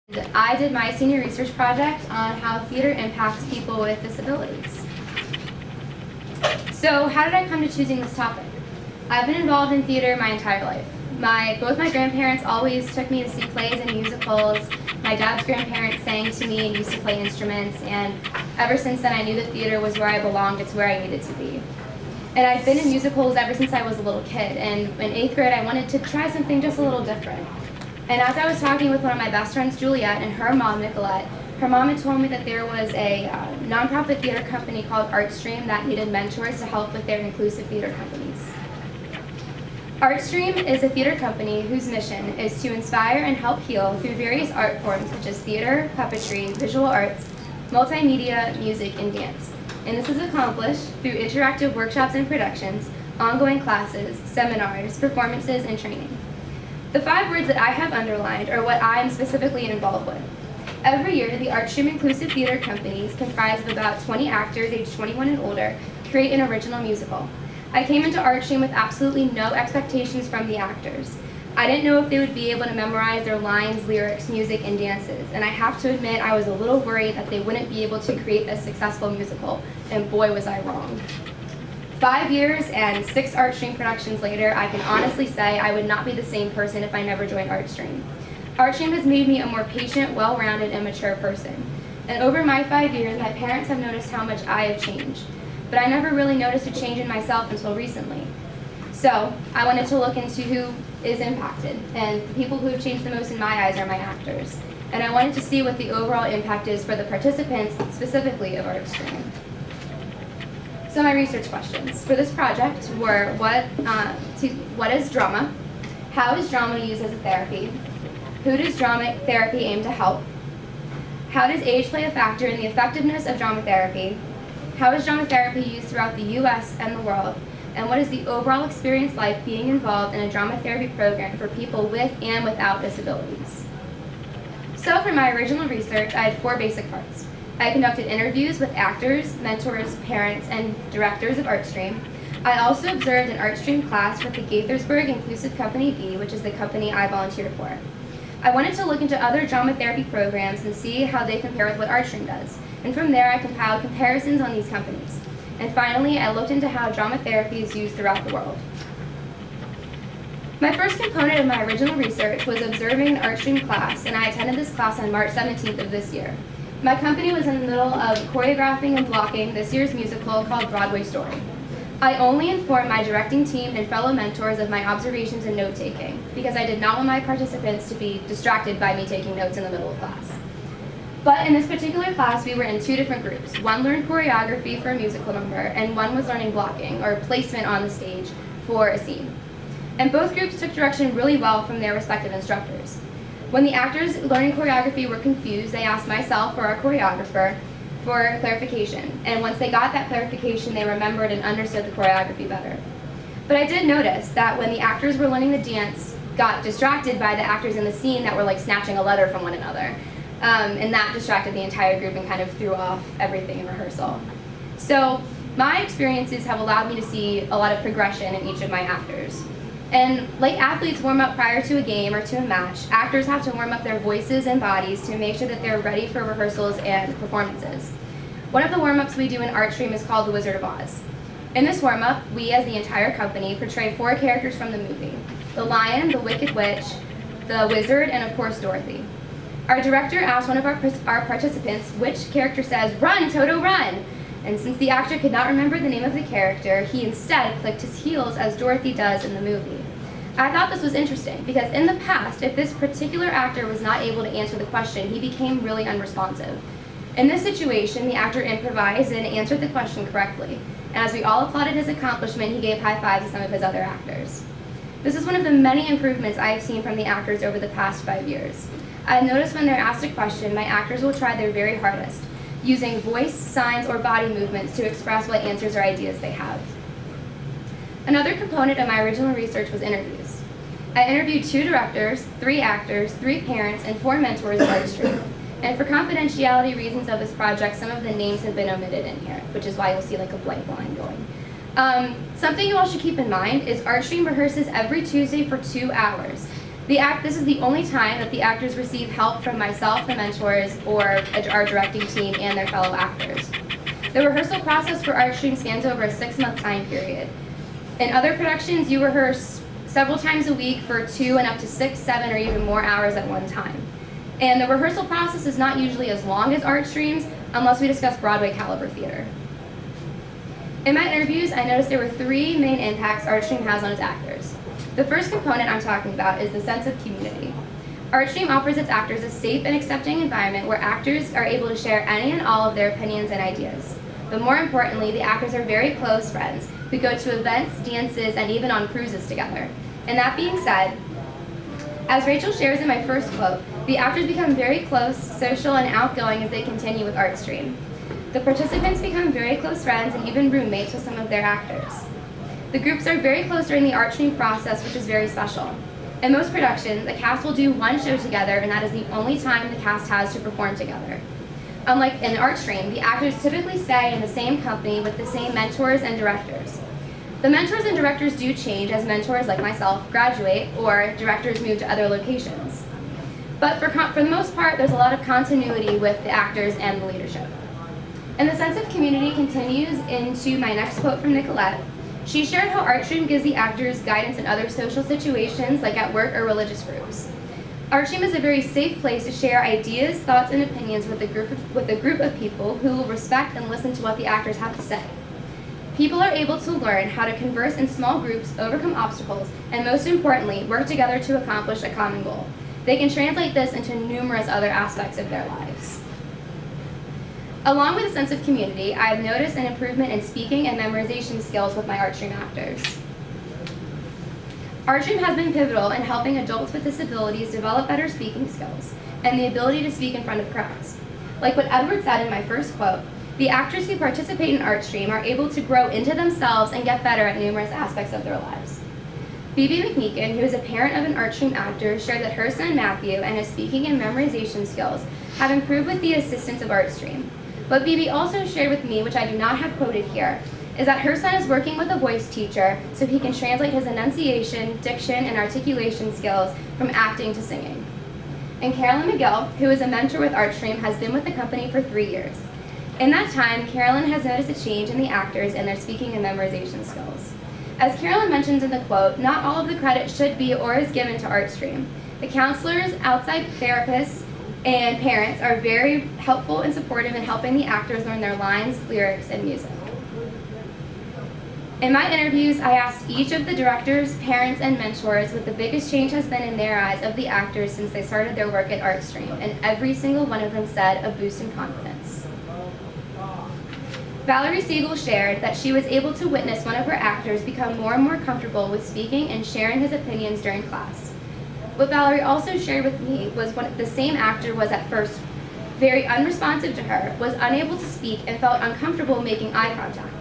I did my senior research project on how theater impacts people with disabilities. So how did I come to choosing this topic? I've been involved in theater my entire life. Both my grandparents always took me to see plays and musicals. My dad's grandparents sang to me and used to play instruments, and ever since then I knew that theater was where I belonged, it's where I needed to be. And I've been in musicals ever since I was a little kid, and in 8th grade I wanted to try something just a little different. And as I was talking with one of my best friends, Juliet, and her mom, Nicolette, her mom had told me that there was a nonprofit theater company called ArtStream that needed mentors to help with their inclusive theater companies. ArtStream is a theater company whose mission is to inspire and help heal through various art forms such as theater, puppetry, visual arts, multimedia, music, and dance. And this is accomplished through interactive workshops and productions, ongoing classes, seminars, performances, and training. The 5 words that I have underlined are what I am specifically involved with. Every year, the ArtStream Inclusive Theater Companies, comprised of about 20 actors aged 21 and older, create an original musical. I came into ArtStream with absolutely no expectations from the actors. I didn't know if they would be able to memorize their lines, lyrics, music, and dances, and I have to admit I was a little worried that they wouldn't be able to create a successful musical, and boy was I wrong. 5 years and 6 ArtStream productions later, I can honestly say I would not be the same person if I never joined ArtStream. ArtStream has made me a more patient, well-rounded, and mature person. And over my 5 years, my parents have noticed how much I have changed. But I never really noticed a change in myself until recently. So I wanted to look into who is impacted, and the people who have changed the most in my eyes are my actors. And I wanted to see what the overall impact is for the participants, specifically of ArtStream. So my research questions for this project were what is drama? How is drama used as a therapy? Who does drama therapy aim to help? How does age play a factor in the effectiveness of drama therapy? How is drama therapy used throughout the U.S. and the world? And what is the overall experience like being involved in a drama therapy program for people with and without disabilities? So for my original research, I had 4 basic parts. I conducted interviews with actors, mentors, parents, and directors of ArtStream. I also observed an ArtStream class with the Gaithersburg Inclusive Company B, which is the company I volunteered for. I wanted to look into other drama therapy programs and see how they compare with what ArtStream does. And from there, I compiled comparisons on these companies. And finally, I looked into how drama therapy is used throughout the world. My first component of my original research was observing an ArtStream class, and I attended this class on March 17th of this year. My company was in the middle of choreographing and blocking this year's musical called Broadway Story. I only informed my directing team and fellow mentors of my observations and note-taking, because I did not want my participants to be distracted by me taking notes in the middle of class. But in this particular class, we were in 2 different groups. One learned choreography for a musical number, and one was learning blocking, or placement on the stage, for a scene. And both groups took direction really well from their respective instructors. When the actors learning choreography were confused, they asked myself or our choreographer for clarification. And once they got that clarification, they remembered and understood the choreography better. But I did notice that when the actors were learning the dance, got distracted by the actors in the scene that were like snatching a letter from one another. And that distracted the entire group and kind of threw off everything in rehearsal. So my experiences have allowed me to see a lot of progression in each of my actors. And like athletes warm up prior to a game or to a match, actors have to warm up their voices and bodies to make sure that they're ready for rehearsals and performances. One of the warm-ups we do in ArtStream is called The Wizard of Oz. In this warm-up, we as the entire company portray 4 characters from the movie: the Lion, the Wicked Witch, the Wizard, and of course Dorothy. Our director asked one of our participants which character says, "Run, Toto, run!" And since the actor could not remember the name of the character, he instead clicked his heels as Dorothy does in the movie. I thought this was interesting because in the past, if this particular actor was not able to answer the question, he became really unresponsive. In this situation, the actor improvised and answered the question correctly. And as we all applauded his accomplishment, he gave high fives to some of his other actors. This is one of the many improvements I have seen from the actors over the past 5 years. I've noticed when they're asked a question, my actors will try their very hardest, using voice, signs, or body movements to express what answers or ideas they have. Another component of my original research was interviews. I interviewed 2 directors, 3 actors, 3 parents, and 4 mentors of ArtStream. And for confidentiality reasons of this project, some of the names have been omitted in here, which is why you'll see like a blank line going. Something you all should keep in mind is ArtStream rehearses every Tuesday for 2 hours. This is the only time that the actors receive help from myself, the mentors, or our directing team and their fellow actors. The rehearsal process for ArtStream spans over a 6-month time period. In other productions, you rehearse several times a week for 2 and up to 6, 7, or even more hours at one time. And the rehearsal process is not usually as long as ArtStream's unless we discuss Broadway caliber theater. In my interviews, I noticed there were 3 main impacts ArtStream has on its actors. The first component I'm talking about is the sense of community. ArtStream offers its actors a safe and accepting environment where actors are able to share any and all of their opinions and ideas. But more importantly, the actors are very close friends who go to events, dances, and even on cruises together. And that being said, as Rachel shares in my first quote, the actors become very close, social, and outgoing as they continue with ArtStream. The participants become very close friends and even roommates with some of their actors. The groups are very close during the ArtStream process, which is very special. In most productions, the cast will do one show together, and that is the only time the cast has to perform together. Unlike in ArtStream, the actors typically stay in the same company with the same mentors and directors. The mentors and directors do change as mentors, like myself, graduate or directors move to other locations. But for the most part, there's a lot of continuity with the actors and the leadership. And the sense of community continues into my next quote from Nicolette. She shared how ArtStream gives the actors guidance in other social situations, like at work or religious groups. ArtStream is a very safe place to share ideas, thoughts, and opinions with a group of people who will respect and listen to what the actors have to say. People are able to learn how to converse in small groups, overcome obstacles, and most importantly, work together to accomplish a common goal. They can translate this into numerous other aspects of their lives. Along with a sense of community, I have noticed an improvement in speaking and memorization skills with my ArtStream actors. ArtStream has been pivotal in helping adults with disabilities develop better speaking skills and the ability to speak in front of crowds. Like what Edward said in my first quote, the actors who participate in ArtStream are able to grow into themselves and get better at numerous aspects of their lives. Phoebe McMeekin, who is a parent of an ArtStream actor, shared that her son Matthew and his speaking and memorization skills have improved with the assistance of ArtStream. What Phoebe also shared with me, which I do not have quoted here, is that her son is working with a voice teacher so he can translate his enunciation, diction, and articulation skills from acting to singing. And Carolyn McGill, who is a mentor with ArtStream, has been with the company for 3 years. In that time, Carolyn has noticed a change in the actors and their speaking and memorization skills. As Carolyn mentions in the quote, not all of the credit should be or is given to ArtStream. The counselors, outside therapists, and parents are very helpful and supportive in helping the actors learn their lines, lyrics, and music. In my interviews, I asked each of the directors, parents, and mentors what the biggest change has been in their eyes of the actors since they started their work at ArtStream, and every single one of them said a boost in confidence. Valerie Siegel shared that she was able to witness one of her actors become more and more comfortable with speaking and sharing his opinions during class. What Valerie also shared with me was when the same actor was at first very unresponsive to her, was unable to speak, and felt uncomfortable making eye contact.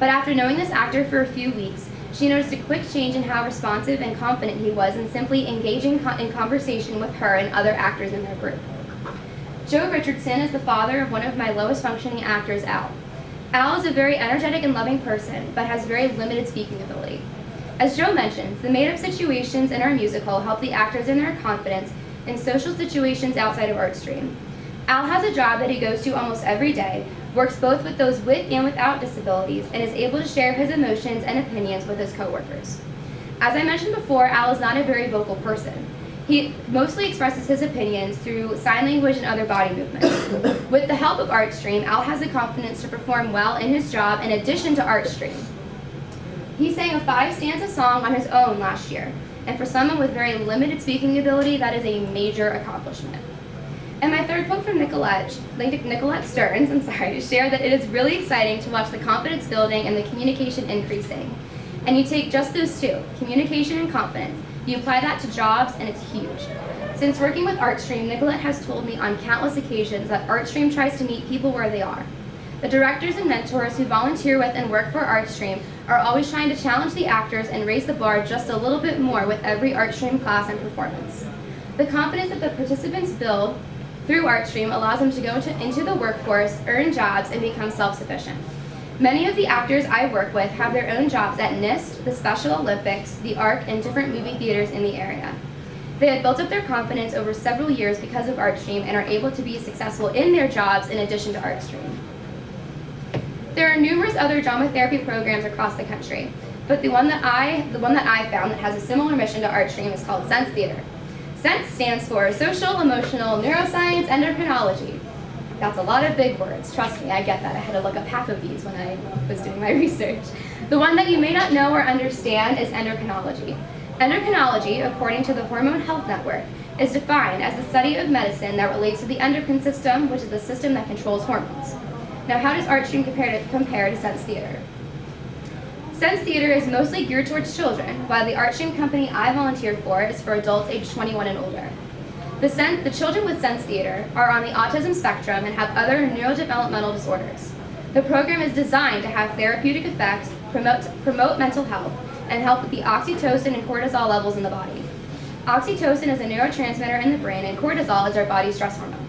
But after knowing this actor for a few weeks, she noticed a quick change in how responsive and confident he was in simply engaging in conversation with her and other actors in their group. Joe Richardson is the father of one of my lowest functioning actors, Al. Al is a very energetic and loving person, but has very limited speaking ability. As Joe mentions, the made-up situations in our musical help the actors in their confidence in social situations outside of ArtStream. Al has a job that he goes to almost every day, works both with those with and without disabilities, and is able to share his emotions and opinions with his coworkers. As I mentioned before, Al is not a very vocal person. He mostly expresses his opinions through sign language and other body movements. With the help of ArtStream, Al has the confidence to perform well in his job in addition to ArtStream. He sang a 5-stanza song on his own last year, and for someone with very limited speaking ability, that is a major accomplishment. And my third quote from Nicolette Stearns, shared that it is really exciting to watch the confidence building and the communication increasing. And you take just those two, communication and confidence, you apply that to jobs, and it's huge. Since working with ArtStream, Nicolette has told me on countless occasions that ArtStream tries to meet people where they are. The directors and mentors who volunteer with and work for ArtStream are always trying to challenge the actors and raise the bar just a little bit more with every ArtStream class and performance. The confidence that the participants build through ArtStream allows them to go into the workforce, earn jobs, and become self-sufficient. Many of the actors I work with have their own jobs at NIST, the Special Olympics, the ARC, and different movie theaters in the area. They have built up their confidence over several years because of ArtStream and are able to be successful in their jobs in addition to ArtStream. There are numerous other drama therapy programs across the country, but the one that I found that has a similar mission to ArtStream is called Sense Theater. Sense stands for Social, Emotional, Neuroscience, Endocrinology. That's a lot of big words. Trust me, I get that. I had to look up half of these when I was doing my research. The one that you may not know or understand is endocrinology. Endocrinology, according to the Hormone Health Network, is defined as the study of medicine that relates to the endocrine system, which is the system that controls hormones. Now, how does ArtStream compare to Sense Theater? Sense Theater is mostly geared towards children, while the ArtStream company I volunteered for is for adults aged 21 and older. The children with Sense Theater are on the autism spectrum and have other neurodevelopmental disorders. The program is designed to have therapeutic effects, promote mental health, and help with the oxytocin and cortisol levels in the body. Oxytocin is a neurotransmitter in the brain, and cortisol is our body's stress hormone.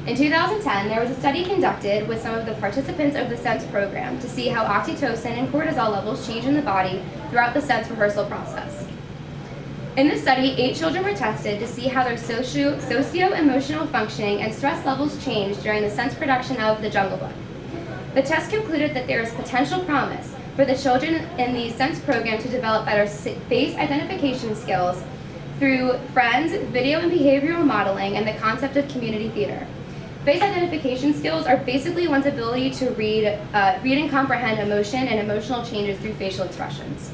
In 2010, there was a study conducted with some of the participants of the Sense program to see how oxytocin and cortisol levels change in the body throughout the Sense rehearsal process. In this study, 8 children were tested to see how their socio-emotional functioning and stress levels changed during the Sense production of The Jungle Book. The test concluded that there is potential promise for the children in the Sense program to develop better face identification skills through friends, video and behavioral modeling, and the concept of community theater. Face identification skills are basically one's ability to read and comprehend emotion and emotional changes through facial expressions.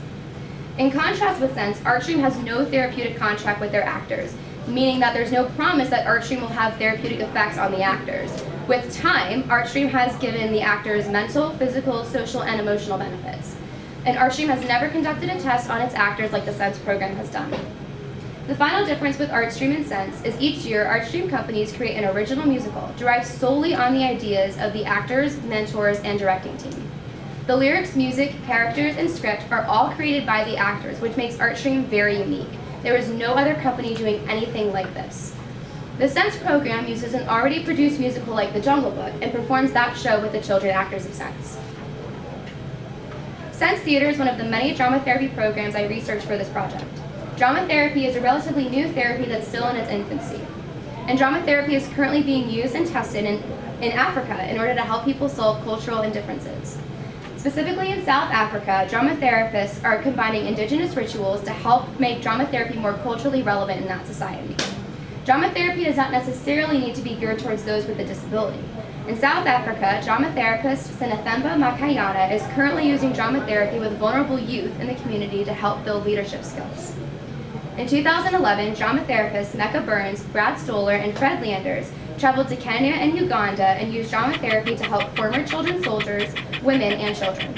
In contrast with Sense, ArtStream has no therapeutic contract with their actors, meaning that there's no promise that ArtStream will have therapeutic effects on the actors. With time, ArtStream has given the actors mental, physical, social, and emotional benefits. And ArtStream has never conducted a test on its actors like the Sense program has done. The final difference with ArtStream and Sense is each year ArtStream companies create an original musical derived solely on the ideas of the actors, mentors, and directing team. The lyrics, music, characters, and script are all created by the actors, which makes ArtStream very unique. There is no other company doing anything like this. The Sense program uses an already produced musical like The Jungle Book and performs that show with the children actors of Sense. Sense Theater is one of the many drama therapy programs I researched for this project. Drama therapy is a relatively new therapy that's still in its infancy. And drama therapy is currently being used and tested in Africa in order to help people solve cultural indifferences. Specifically in South Africa, drama therapists are combining indigenous rituals to help make drama therapy more culturally relevant in that society. Drama therapy does not necessarily need to be geared towards those with a disability. In South Africa, drama therapist Sinethemba Makayana is currently using drama therapy with vulnerable youth in the community to help build leadership skills. In 2011, drama therapists Mecca Burns, Brad Stoller, and Fred Landers traveled to Kenya and Uganda and used drama therapy to help former children soldiers, women, and children.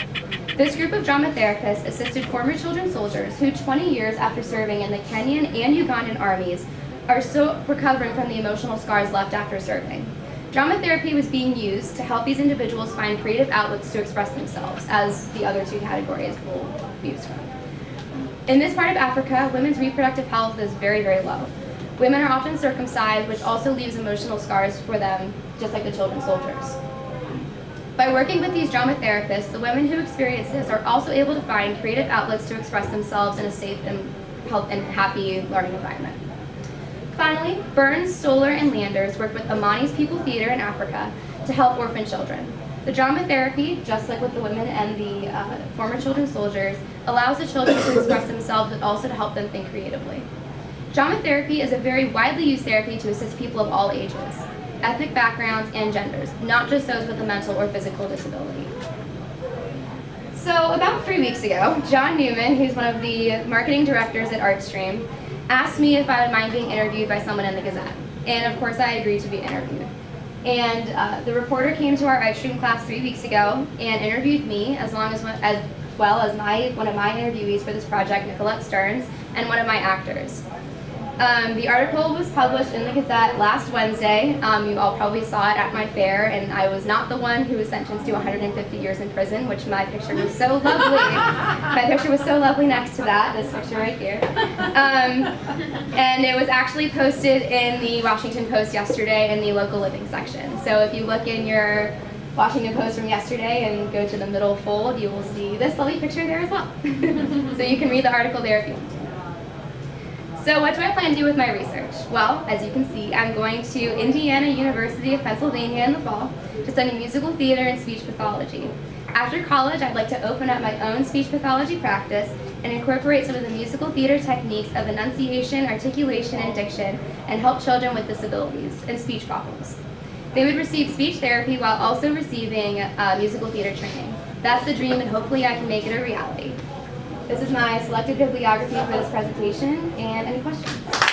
This group of drama therapists assisted former children soldiers who 20 years after serving in the Kenyan and Ugandan armies are still recovering from the emotional scars left after serving. Drama therapy was being used to help these individuals find creative outlets to express themselves, as the other 2 categories will be used from. In this part of Africa, women's reproductive health is very, very low. Women are often circumcised, which also leaves emotional scars for them, just like the children soldiers. By working with these drama therapists, the women who experience this are also able to find creative outlets to express themselves in a safe and happy learning environment. Finally, Burns, Stoller, and Landers worked with Amani's People Theater in Africa to help orphan children. The drama therapy, just like with the women and the former children soldiers, allows the children to express themselves but also to help them think creatively. Drama therapy is a very widely used therapy to assist people of all ages, ethnic backgrounds, and genders, not just those with a mental or physical disability. So about 3 weeks ago, John Newman, who's one of the marketing directors at ArtStream, asked me if I would mind being interviewed by someone in the Gazette. And of course I agreed to be interviewed. And the reporter came to our ArtStream class 3 weeks ago and interviewed me as well as one of my interviewees for this project, Nicolette Stearns, and one of my actors. The article was published in the Gazette last Wednesday. You all probably saw it at my fair, and I was not the one who was sentenced to 150 years in prison, which my picture was so lovely. My picture was so lovely next to that, this picture right here. And it was actually posted in the Washington Post yesterday in the local living section. So if you look in your Washington Post from yesterday and go to the middle fold, you will see this lovely picture there as well. So you can read the article there if you want to. So what do I plan to do with my research? Well, as you can see, I'm going to Indiana University of Pennsylvania in the fall to study musical theater and speech pathology. After college, I'd like to open up my own speech pathology practice and incorporate some of the musical theater techniques of enunciation, articulation, and diction, and help children with disabilities and speech problems. They would receive speech therapy while also receiving musical theater training. That's the dream, and hopefully I can make it a reality. This is my selected bibliography for this presentation, and any questions?